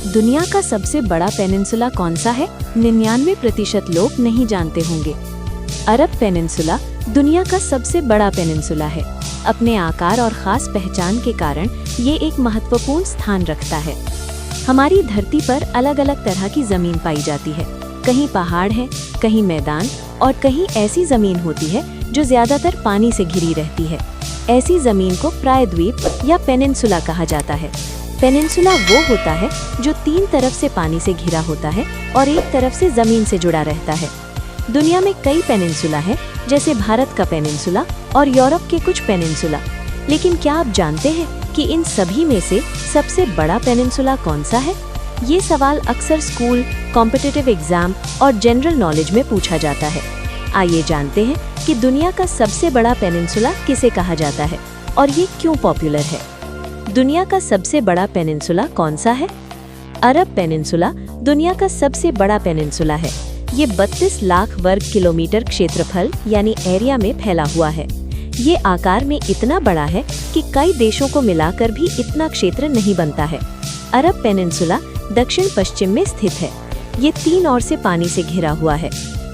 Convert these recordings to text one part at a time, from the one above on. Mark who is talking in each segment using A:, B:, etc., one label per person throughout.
A: दुनिया का सबसे बड़ा पेनिनसुला कौन सा है? 99% लोग नहीं जानते होंगे। अरब पेनिनसुला दुनिया का सबसे बड़ा पेनिनसुला है। अपने आकार और ख़ास पहचान के कारण ये एक महत्वपूर्ण स्थान रखता है। हमारी धरती पर अलग अलग तरह की ज़मीन पाई जाती है। कहीं पहाड़ है, कहीं मैदान और कहीं ऐसी ज़मीन होती है जो ज़्यादातर पानी से घिरी रहती है। ऐसी ज़मीन को प्रायद्वीप या पेनिनसुला कहा जाता है। पेनिनसुला वो होता है जो 3 तरफ से पानी से घिरा होता है और एक तरफ से ज़मीन से जुड़ा रहता है। दुनिया में कई पेनिनसुला हैं, जैसे भारत का पेनिनसुला और यूरोप के कुछ पेनिनसुला। लेकिन क्या आप जानते हैं कि इन सभी में से सबसे बड़ा पेनिनसुला कौन सा है? ये सवाल अक्सर स्कूल, कॉम्पिटिटिव एग्जाम और जनरल नॉलेज में पूछा जाता है। आइए जानते हैं कि दुनिया का सबसे बड़ा पेनिनसुला किसे कहा जाता है और ये क्यों पॉपुलर है। दुनिया का सबसे बड़ा पेनिनसुला कौन सा है? अरब पेनिनसुला दुनिया का सबसे बड़ा पेनिनसुला है। ये 32 लाख वर्ग किलोमीटर क्षेत्रफल यानी एरिया में फैला हुआ है। ये आकार में इतना बड़ा है कि कई देशों को मिलाकर भी इतना क्षेत्र नहीं बनता है। अरब पेनिनसुला दक्षिण पश्चिम में स्थित है। ये 3 ओर से पानी से घिरा हुआ है।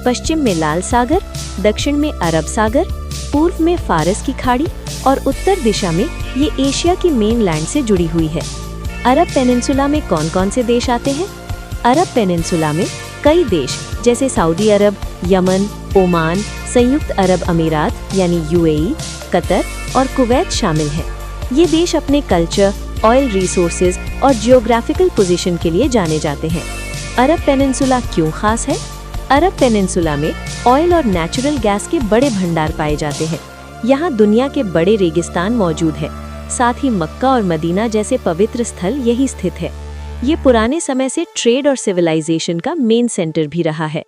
A: पश्चिम में लाल सागर, दक्षिण में अरब सागर, पूर्व में फारस की खाड़ी और उत्तर दिशा में ये एशिया की मेनलैंड से जुड़ी हुई है। अरब पेनिनसुला में कौन कौन से देश आते हैं? अरब पेनिनसुला में कई देश जैसे सऊदी अरब, यमन, ओमान, संयुक्त अरब अमीरात यानी यूएई, कतर और कुवैत शामिल हैं। ये देश अपने कल्चर, ऑयल रिसोर्सेज और जियोग्राफिकल पोजीशन के लिए जाने जाते हैं। अरब पेनिनसुला क्यों खास है? अरब पेनिनसुला में ऑयल और नेचुरल गैस के बड़े भंडार पाए जाते हैं। यहाँ दुनिया के बड़े रेगिस्तान मौजूद है। साथ ही मक्का और मदीना जैसे पवित्र स्थल यही स्थित है। ये पुराने समय से ट्रेड और सिविलाइजेशन का मेन सेंटर भी रहा है।